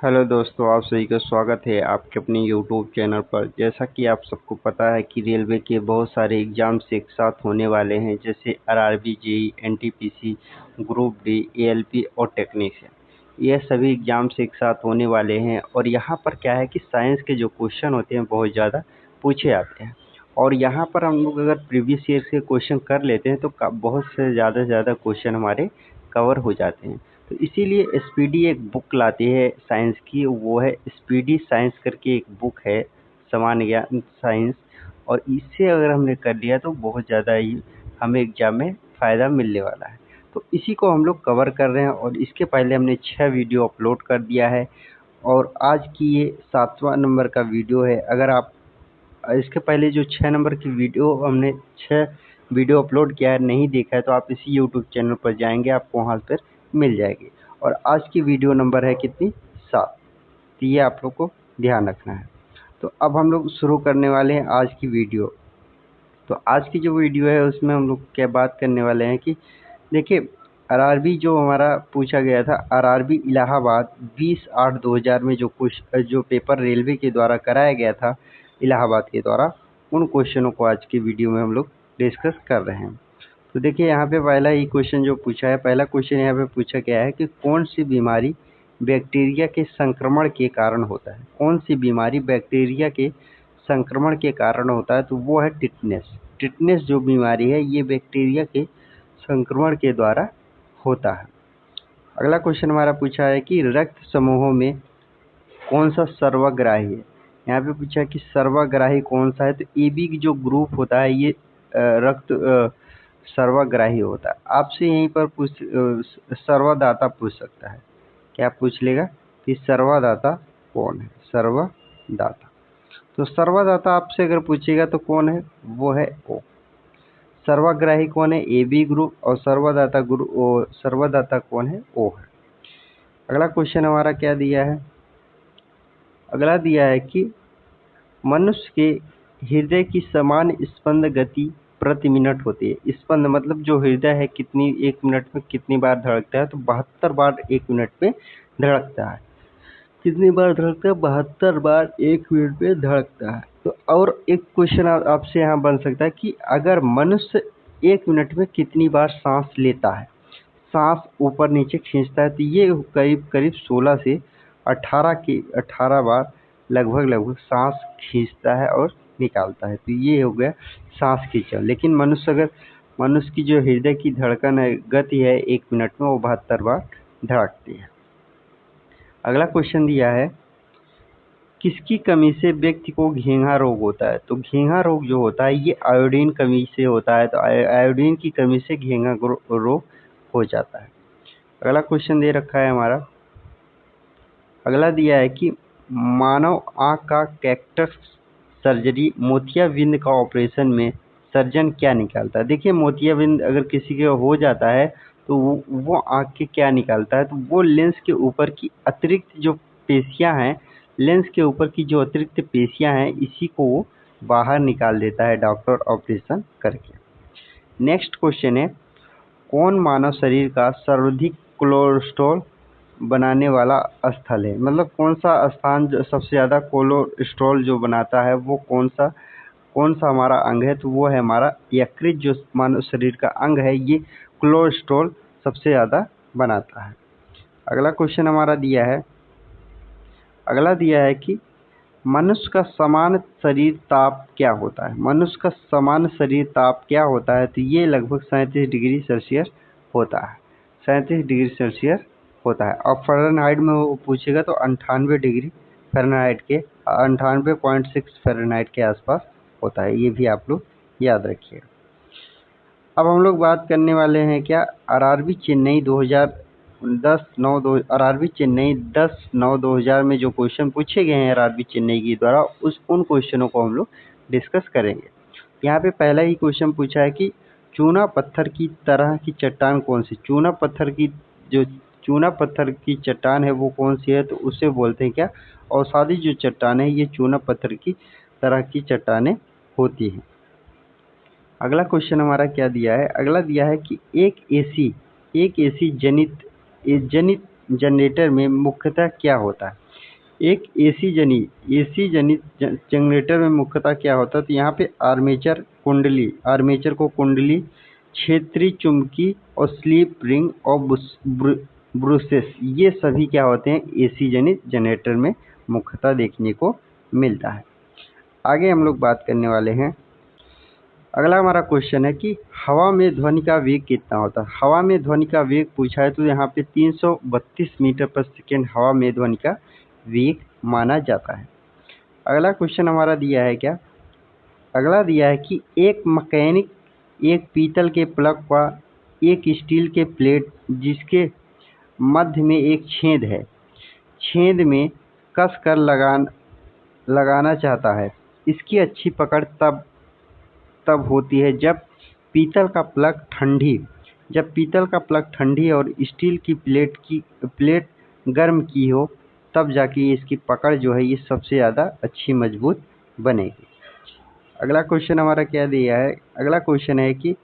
Hello दोस्तों, आप सभी का स्वागत है आपके अपने यूट्यूब चैनल पर। जैसा कि आप सबको पता है कि रेलवे के बहुत सारे एग्ज़ाम्स एक साथ होने वाले हैं, जैसे RRB, JEE, NTPC, group D, ALP और टेक्नीशियन। ये सभी एग्ज़ाम्स एक साथ होने वाले हैं और यहाँ पर क्या है कि साइंस के जो क्वेश्चन होते हैं बहुत ज़्यादा पूछे जाते हैं। और यहाँ पर हम लोग अगर प्रीवियस ईयर के क्वेश्चन कर लेते हैं तो बहुत से ज़्यादा क्वेश्चन हमारे कवर हो जाते हैं। तो इसीलिए एसपीडी एक बुक लाती है साइंस की, वो है स्पीडी साइंस करके एक बुक है, सामान्य ज्ञान साइंस। और इससे अगर हमने कर लिया तो बहुत ज़्यादा ही हमें एग्जाम में फ़ायदा मिलने वाला है। तो इसी को हम लोग कवर कर रहे हैं और इसके पहले हमने 6 वीडियो अपलोड कर दिया है और आज की ये 7वां नंबर का वीडियो है। अगर आप इसके पहले जो 6 नंबर की वीडियो हमने 6 वीडियो अपलोड किया है नहीं देखा है तो आप इसी यूट्यूब चैनल पर जाएंगे, आपको वहाँ पर मिल जाएगी। और आज की वीडियो नंबर है कितनी, 7। तो ये आप लोग को ध्यान रखना है। तो अब हम लोग शुरू करने वाले हैं आज की वीडियो। तो आज की जो वीडियो है उसमें हम लोग क्या बात करने वाले हैं कि देखिए, आरआरबी जो हमारा पूछा गया था, आरआरबी इलाहाबाद 20/8/2000 में जो पेपर रेलवे के द्वारा कराया गया था इलाहाबाद के द्वारा, उन क्वेश्चनों को आज की वीडियो में हम लोग डिस्कस कर रहे हैं। तो देखिए, यहाँ पे पहला ही क्वेश्चन जो पूछा है, पहला क्वेश्चन यहाँ पे पूछा गया है कि कौन सी बीमारी बैक्टीरिया के संक्रमण के कारण होता है। कौन सी बीमारी बैक्टीरिया के संक्रमण के कारण होता है, तो वो है टिटनेस। टिटनेस जो बीमारी है ये बैक्टीरिया के संक्रमण के द्वारा होता है। अगला क्वेश्चन हमारा पूछा है कि रक्त समूहों में कौन सा सर्वग्राही है। यहाँ पे पूछा है कि सर्वग्राही कौन सा है, तो एबी जो ग्रुप होता है ये रक्त सर्वग्राही होता है। आपसे यहीं पर सर्वदाता पूछ सकता है। क्या पूछ लेगा कि सर्वदाता कौन है, सर्वदाता। तो सर्वदाता आपसे अगर पूछेगा तो कौन है, वो है ओ। सर्वग्राही कौन है, ए बी ग्रुप, और सर्वदाता कौन है, ओ है। अगला क्वेश्चन हमारा क्या दिया है, अगला दिया है कि मनुष्य के हृदय की समान स्पंद गति प्रति मिनट होती है। स्पंद मतलब जो हृदय है कितनी, 1 मिनट में कितनी बार धड़कता है, तो 72 बार 1 मिनट में धड़कता है। कितनी बार धड़कता है, 72 बार 1 मिनट में धड़कता है। तो और एक क्वेश्चन आपसे यहाँ बन सकता है कि अगर मनुष्य 1 मिनट में कितनी बार सांस लेता है, सांस ऊपर नीचे खींचता है, तो ये करीब 16 से 18 बार लगभग सांस खींचता है और निकालता है। तो ये हो गया सांस खींचना। लेकिन मनुष्य की जो हृदय की धड़कन है, गति है 1 मिनट में, वो 72 बार धड़कती है। अगला क्वेश्चन दिया है, किसकी कमी से व्यक्ति को घेंघा रोग होता है। तो घेंघा रोग जो होता है ये आयोडीन कमी से होता है। तो आयोडीन की कमी से घेंघा रोग हो जाता है। अगला क्वेश्चन दे रखा है हमारा, अगला दिया है कि मानव आंख का कैक्टस सर्जरी मोतियाबिंद का ऑपरेशन में सर्जन क्या निकालता है। देखिए, मोतियाबिंद अगर किसी के हो जाता है तो वो आंख के क्या निकालता है, तो वो लेंस के ऊपर की अतिरिक्त जो पेशियां हैं, लेंस के ऊपर की जो अतिरिक्त पेशियां हैं, इसी को वो बाहर निकाल देता है डॉक्टर ऑपरेशन करके। नेक्स्ट क्वेश्चन है, कौन मानव शरीर का सर्वाधिक कोलेस्ट्रॉल बनाने वाला स्थल है। मतलब कौन सा स्थान जो सबसे ज़्यादा कोलेस्ट्रॉल जो बनाता है, वो कौन सा हमारा अंग है, तो वो है हमारा यकृत। जो मानव शरीर का अंग है ये कोलेस्ट्रॉल सबसे ज़्यादा बनाता है। अगला क्वेश्चन हमारा दिया है, अगला दिया है कि मनुष्य का समान शरीर ताप क्या होता है। मनुष्य का समान शरीर ताप क्या होता है, तो ये लगभग 37 डिग्री सेल्सियस होता है। 37 डिग्री सेल्सियस होता है। और फ़ारेनहाइट में वो पूछेगा तो 98 डिग्री फ़ारेनहाइट के 98.6 फ़ारेनहाइट के आसपास होता है। ये भी आप लोग याद रखिए। अब हम लोग बात करने वाले हैं क्या, आरआरबी चेन्नई 10/9/2000 में जो क्वेश्चन पूछे गए हैं आरआरबी चेन्नई के द्वारा, उन क्वेश्चनों को हम लोग डिस्कस करेंगे। यहाँ पे पहला ही क्वेश्चन पूछा है कि चूना पत्थर की तरह की चट्टान कौन सी। चूना पत्थर की चट्टान है वो कौन सी है, तो उसे बोलते हैं क्या, अवसादी जो चट्टान है ये चूना पत्थर की तरह की चट्टानें होती हैं। अगला क्वेश्चन हमारा क्या दिया है, अगला दिया है कि एक एसी जनित जनरेटर में मुख्यतः क्या होता है। एक एसी जनित जनरेटर में मुख्यतः क्या होता है, तो यहाँ पे आर्मेचर को कुंडली, क्षेत्रीय चुंबकी और स्लिप रिंग और ब्रूसेस, ये सभी क्या होते हैं, एसी जनित जनरेटर में मुख्यतः देखने को मिलता है। आगे हम लोग बात करने वाले हैं, अगला हमारा क्वेश्चन है कि हवा में ध्वनि का वेग कितना होता है। हवा में ध्वनि का वेग पूछा है तो यहाँ पे 332 मीटर पर सेकेंड हवा में ध्वनि का वेग माना जाता है। अगला क्वेश्चन हमारा दिया है क्या, अगला दिया है कि एक मैकेनिक एक पीतल के प्लग पर एक स्टील के प्लेट जिसके मध्य में एक छेद है, छेद में कस कर लगाना चाहता है। इसकी अच्छी पकड़ तब होती है जब पीतल का प्लग ठंडी और स्टील की प्लेट गर्म की हो, तब जाके इसकी पकड़ जो है ये सबसे ज़्यादा अच्छी मजबूत बनेगी। अगला क्वेश्चन हमारा क्या दिया है, अगला क्वेश्चन है कि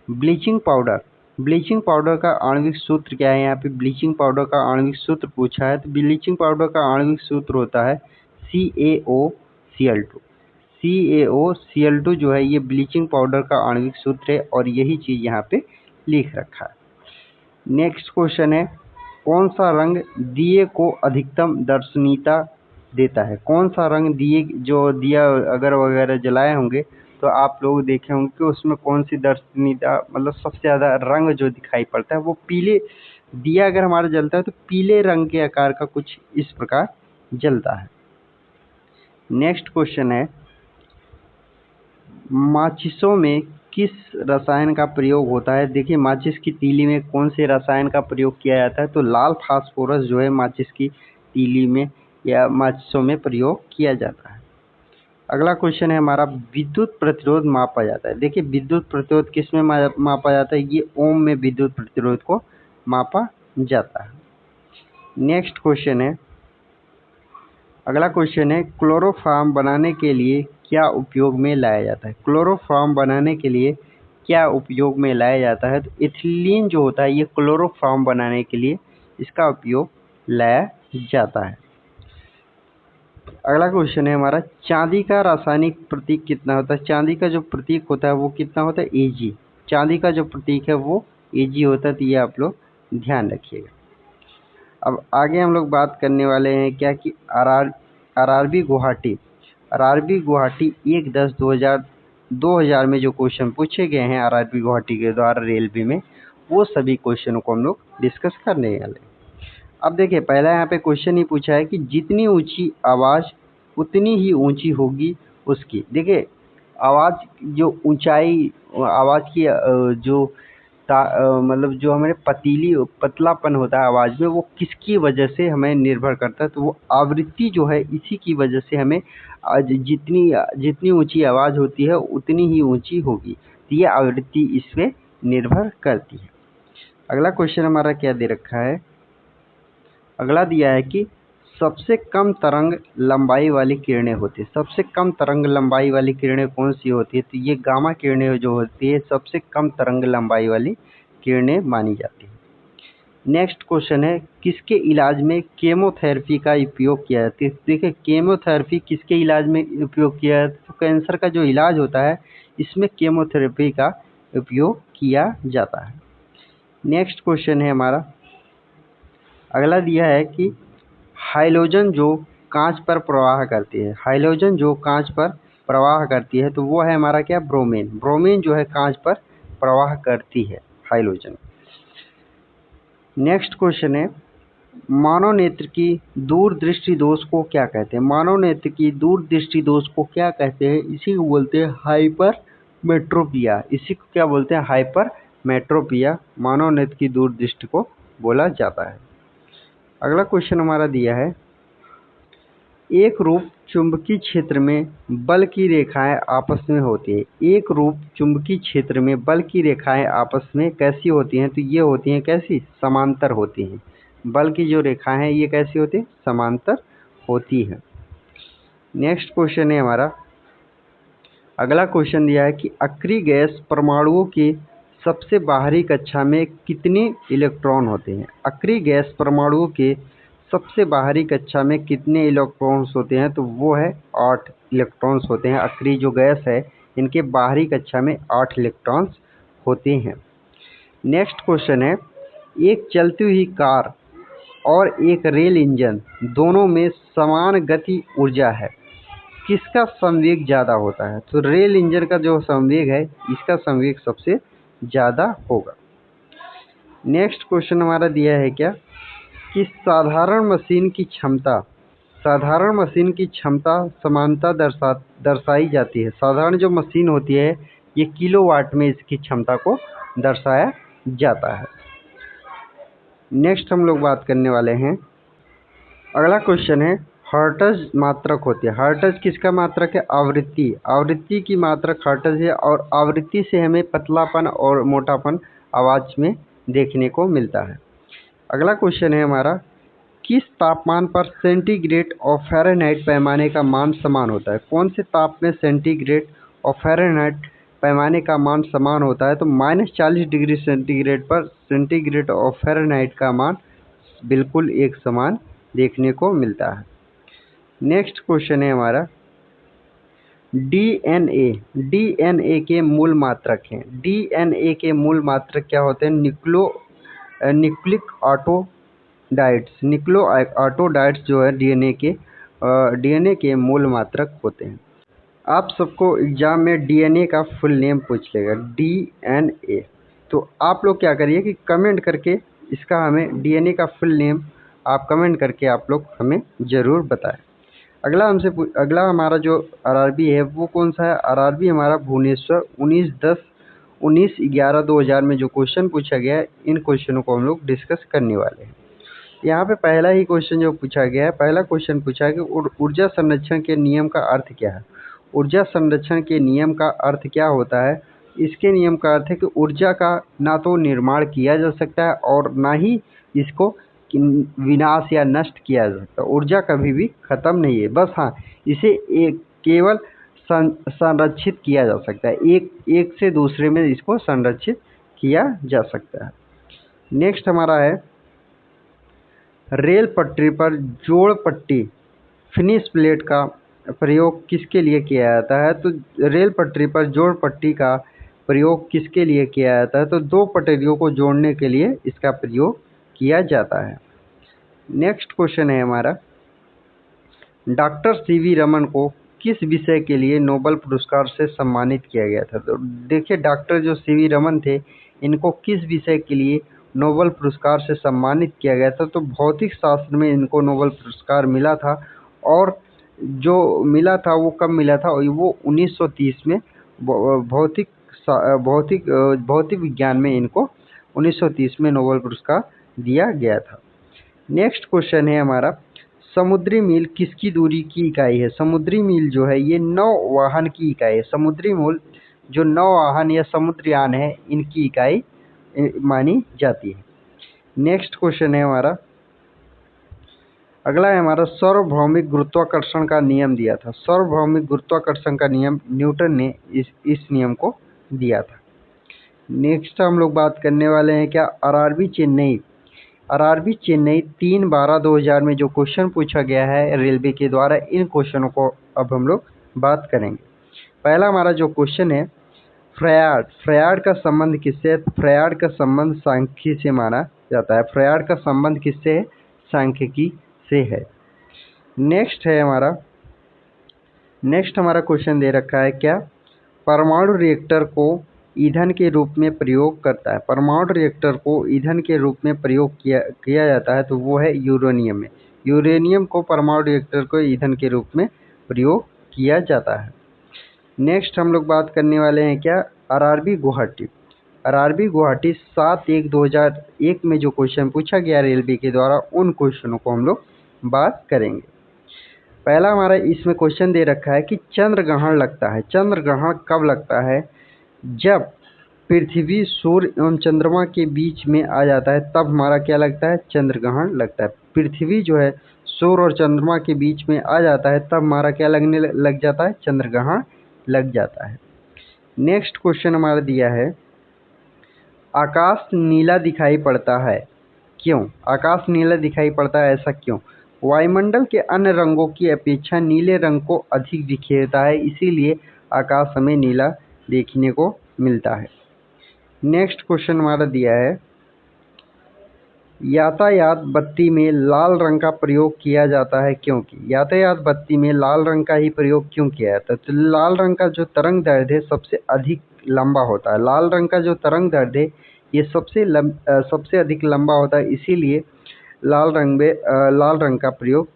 ब्लीचिंग पाउडर का आणविक सूत्र क्या है। यहाँ पे ब्लीचिंग पाउडर का आणविक सूत्र पूछा है, तो ब्लीचिंग पाउडर का आणविक सूत्र होता है CaOCl2। CaOCl2 जो है ये ब्लीचिंग पाउडर का आणविक सूत्र है और यही चीज़ यहाँ पे लिख रखा है। नेक्स्ट क्वेश्चन है, कौन सा रंग दिए को अधिकतम दर्शनीयता देता है। कौन सा रंग दिया अगर वगैरह जलाए होंगे तो आप लोग देखे होंगे कि उसमें कौन सी दर्शनीयता, मतलब सबसे ज़्यादा रंग जो दिखाई पड़ता है वो पीले, दिया अगर हमारा जलता है तो पीले रंग के आकार का कुछ इस प्रकार जलता है। नेक्स्ट क्वेश्चन है, माचिसों में किस रसायन का प्रयोग होता है। देखिए माचिस की तीली में कौन से रसायन का प्रयोग किया जाता है, तो लाल फास्फोरस जो है माचिस की तीली में या माचिसों में प्रयोग किया जाता है। अगला क्वेश्चन है हमारा, विद्युत प्रतिरोध मापा जाता है। देखिए विद्युत प्रतिरोध किस में मापा जाता है, ये ओम में विद्युत प्रतिरोध को मापा जाता है। नेक्स्ट क्वेश्चन है, अगला क्वेश्चन है, क्लोरोफॉर्म बनाने के लिए क्या उपयोग में लाया जाता है। क्लोरोफॉर्म बनाने के लिए क्या उपयोग में लाया जाता है, तो एथिलीन जो होता है ये क्लोरोफॉर्म बनाने के लिए इसका उपयोग लाया जाता है। अगला क्वेश्चन है हमारा, चांदी का रासायनिक प्रतीक कितना होता है। चांदी का जो प्रतीक होता है वो कितना होता है, Ag। चांदी का जो प्रतीक है वो Ag होता है, तो ये आप लोग ध्यान रखिएगा। अब आगे हम लोग बात करने वाले हैं क्या कि आरआरबी गुवाहाटी 1/10/2000 में जो क्वेश्चन पूछे गए हैं आरआरबी गुवाहाटी के द्वारा रेलवे में, वो सभी क्वेश्चनों को हम लोग डिस्कस करने वाले हैं। अब देखिए पहला यहाँ पे क्वेश्चन ही पूछा है कि जितनी ऊंची आवाज़ उतनी ही ऊंची होगी उसकी। देखिए आवाज़ जो ऊंचाई, आवाज़ की जो मतलब जो हमारे पतलापन होता है आवाज़ में, वो किसकी वजह से हमें निर्भर करता है, तो वो आवृत्ति जो है इसी की वजह से हमें जितनी ऊंची आवाज़ होती है उतनी ही ऊंची होगी, तो ये आवृत्ति इस पे निर्भर करती है। अगला क्वेश्चन हमारा क्या दे रखा है, अगला दिया है कि सबसे कम तरंग लंबाई वाली किरणें होती है। सबसे कम तरंग लंबाई वाली किरणें कौन सी होती है, तो ये गामा किरणें जो होती है सबसे कम तरंग लंबाई वाली किरणें मानी जाती है। नेक्स्ट क्वेश्चन है, किसके इलाज में केमोथेरेपी का उपयोग किया जाता है। देखिए केमोथेरेपी किसके इलाज में उपयोग किया जाता है, तो कैंसर का जो इलाज होता है इसमें केमोथेरेपी का उपयोग किया जाता है। नेक्स्ट क्वेश्चन है हमारा, अगला दिया है कि हाइड्रोजन जो कांच पर प्रवाह करती है। हाइड्रोजन जो कांच पर प्रवाह करती है तो वो है हमारा क्या, ब्रोमीन जो है कांच पर प्रवाह करती है हाइड्रोजन। नेक्स्ट क्वेश्चन है, मानव नेत्र की दूरदृष्टि दोष को क्या कहते हैं। मानव नेत्र की दूरदृष्टि दोष को क्या कहते हैं, इसी को बोलते हैं हाइपरमेट्रोपिया। इसी को क्या बोलते हैं, हाइपरमेट्रोपिया मानव नेत्र की दूरदृष्टि को बोला जाता है। अगला क्वेश्चन हमारा दिया है, एक रूप चुंबकीय क्षेत्र में बल की रेखाएं आपस में होती है। एक रूप चुंबकीय क्षेत्र में बल की रेखाएं आपस में कैसी होती हैं, तो ये होती हैं कैसी, समांतर होती हैं। बल की जो रेखाएं हैं ये कैसी होती है, समांतर होती है। नेक्स्ट क्वेश्चन है हमारा, अगला क्वेश्चन दिया है कि अक्रिय गैस परमाणुओं के सबसे बाहरी कक्षा में कितने इलेक्ट्रॉन होते हैं। अक्रिय गैस परमाणुओं के सबसे बाहरी कक्षा में कितने इलेक्ट्रॉन्स होते हैं? तो वो है 8 इलेक्ट्रॉन्स होते हैं। अक्रिय जो गैस है इनके बाहरी कक्षा में 8 इलेक्ट्रॉन्स होते हैं। नेक्स्ट क्वेश्चन है, एक चलती हुई कार और एक रेल इंजन दोनों में समान गति ऊर्जा है, किसका संवेग ज़्यादा होता है? तो रेल इंजन का जो संवेग है इसका संवेग सबसे ज़्यादा होगा। नेक्स्ट क्वेश्चन हमारा दिया है क्या कि साधारण मशीन की क्षमता समानता दर्शाई जाती है। साधारण जो मशीन होती है ये किलोवाट में इसकी क्षमता को दर्शाया जाता है। नेक्स्ट हम लोग बात करने वाले हैं, अगला क्वेश्चन है, हर्ट्ज मात्रक होती है। हर्ट्ज किसका मात्रक है? आवृत्ति की मात्रक हर्ट्ज है और आवृत्ति से हमें पतलापन और मोटापन आवाज़ में देखने को मिलता है। अगला क्वेश्चन है हमारा, किस तापमान पर सेंटीग्रेड और फ़ारेनहाइट पैमाने का मान समान होता है? कौन से ताप में सेंटीग्रेड और फ़ारेनहाइट पैमाने का मान समान होता है? तो -40 डिग्री सेंटीग्रेड पर सेंटीग्रेड और फ़ारेनहाइट का मान बिल्कुल एक समान देखने को मिलता है। नेक्स्ट क्वेश्चन है हमारा, डीएनए के मूल मात्रक हैं। डीएनए के मूल मात्रक क्या होते हैं? न्यूक्लिक ऑटोडाइट्स जो है डीएनए के मूल मात्रक होते हैं। आप सबको एग्जाम में डीएनए का फुल नेम पूछ लेगा, डीएनए। तो आप लोग क्या करिए कि कमेंट करके इसका हमें डीएनए का फुल नेम आप कमेंट करके आप लोग हमें ज़रूर बताएं। अगला हमारा जो आरआरबी है वो कौन सा है? आरआरबी हमारा भुवनेश्वर 19/11/2000 में जो क्वेश्चन पूछा गया है, इन क्वेश्चनों को हम लोग डिस्कस करने वाले हैं। यहाँ पे पहला ही क्वेश्चन जो पूछा गया है, पहला क्वेश्चन पूछा है कि ऊर्जा संरक्षण के नियम का अर्थ क्या है? ऊर्जा संरक्षण के नियम का अर्थ क्या होता है? इसके नियम का अर्थ है कि ऊर्जा का ना तो निर्माण किया जा सकता है और ना ही इसको विनाश या नष्ट किया जा सकता है। ऊर्जा कभी भी खत्म नहीं है, बस हाँ इसे केवल संरक्षित किया जा सकता है, एक से दूसरे में इसको संरक्षित किया जा सकता है। नेक्स्ट हमारा है, रेल पटरी पर जोड़ पट्टी फिनिश प्लेट का प्रयोग किसके लिए किया जाता है? तो रेल पटरी पर जोड़ पट्टी का प्रयोग किसके लिए किया जाता है? तो दो पटरियों को जोड़ने के लिए इसका प्रयोग किया जाता है। नेक्स्ट क्वेश्चन है हमारा, डॉक्टर सीवी रमन को किस विषय के लिए नोबेल पुरस्कार से सम्मानित किया गया था? तो देखिए, डॉक्टर जो सीवी रमन थे इनको किस विषय के लिए नोबेल पुरस्कार से सम्मानित किया गया था? तो भौतिक शास्त्र में इनको नोबेल पुरस्कार मिला था और जो मिला था वो कब मिला था? वो 1930 में भौतिक विज्ञान में इनको 1930 में नोबेल पुरस्कार दिया गया था। नेक्स्ट क्वेश्चन है हमारा, समुद्री मील किसकी दूरी की इकाई है? समुद्री मील जो है ये नौवहन की इकाई है। समुद्री मील जो नौवहन या समुद्रयान है इनकी इकाई मानी जाती है। नेक्स्ट क्वेश्चन है हमारा, अगला है हमारा, सार्वभौमिक गुरुत्वाकर्षण का नियम दिया था। सार्वभौमिक गुरुत्वाकर्षण का नियम न्यूटन ने इस नियम को दिया था। नेक्स्ट हम लोग बात करने वाले हैं क्या, आरआरबी चेन्नई 3/12/2000 में जो क्वेश्चन पूछा गया है रेलवे के द्वारा, इन क्वेश्चनों को अब हम लोग बात करेंगे। पहला हमारा जो क्वेश्चन है, फ्रायड का संबंध किससे है? फ्रायड का संबंध सांख्यिकी से माना जाता है। फ्रायड का संबंध किससे है? सांख्यिकी से है। नेक्स्ट हमारा क्वेश्चन दे रखा है क्या, परमाणु रिएक्टर को ईंधन के रूप में प्रयोग करता है। परमाणु रिएक्टर को ईंधन के रूप में प्रयोग किया जाता है तो वो है यूरेनियम में। यूरेनियम को परमाणु रिएक्टर को ईंधन के रूप में प्रयोग किया जाता है। नेक्स्ट हम लोग बात करने वाले हैं क्या, आरआरबी गुवाहाटी 7/1/2001 में जो क्वेश्चन पूछा गया रेलवे के द्वारा, उन क्वेश्चनों को हम लोग बात करेंगे। पहला हमारा इसमें क्वेश्चन दे रखा है कि चंद्रग्रहण लगता है। चंद्रग्रहण कब लगता है? जब पृथ्वी, सूर्य एवं चंद्रमा के बीच में आ जाता है तब हमारा क्या लगता है? चंद्रग्रहण लगता है। पृथ्वी जो है सूर्य और चंद्रमा के बीच में आ जाता है तब हमारा क्या लगने लग जाता है? चंद्रग्रहण लग जाता है। नेक्स्ट क्वेश्चन हमारा दिया है, आकाश नीला दिखाई पड़ता है क्यों? आकाश नीला दिखाई पड़ता है, ऐसा क्यों? वायुमंडल के अन्य रंगों की अपेक्षा नीले रंग को अधिक बिखेरता है, इसीलिए आकाश हमें नीला देखने को मिलता है। नेक्स्ट क्वेश्चन हमारा दिया है, यातायात बत्ती में लाल रंग का प्रयोग किया जाता है क्योंकि? यातायात बत्ती में लाल रंग का ही प्रयोग क्यों किया जाता है? तो लाल रंग का जो तरंग दैर्ध्य है सबसे अधिक लंबा होता है। लाल रंग का जो तरंग दैर्ध्य है ये सबसे अधिक लंबा होता है, इसीलिए लाल रंग का प्रयोग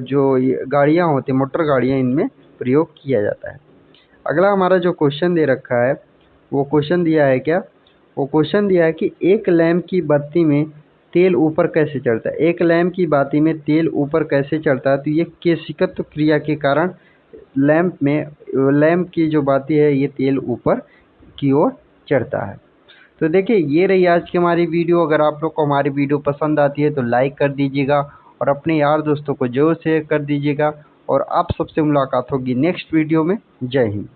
जो ये गाड़ियाँ होती हैं, मोटर गाड़ियाँ, इनमें प्रयोग किया जाता है। अगला हमारा जो क्वेश्चन दे रखा है वो क्वेश्चन दिया है क्या? वो क्वेश्चन दिया है कि एक लैंप की बत्ती में तेल ऊपर कैसे चढ़ता है? एक लैंप की बत्ती में तेल ऊपर कैसे चढ़ता है? तो ये केशिकत्व क्रिया के कारण लैंप की जो बत्ती है ये तेल ऊपर की ओर चढ़ता है। तो देखिए, ये रही आज की हमारी वीडियो। अगर आप लोग को हमारी वीडियो पसंद आती है तो लाइक कर दीजिएगा और अपने यार दोस्तों को जरूर शेयर कर दीजिएगा। और आप सबसे मुलाकात होगी नेक्स्ट वीडियो में। जय हिंद।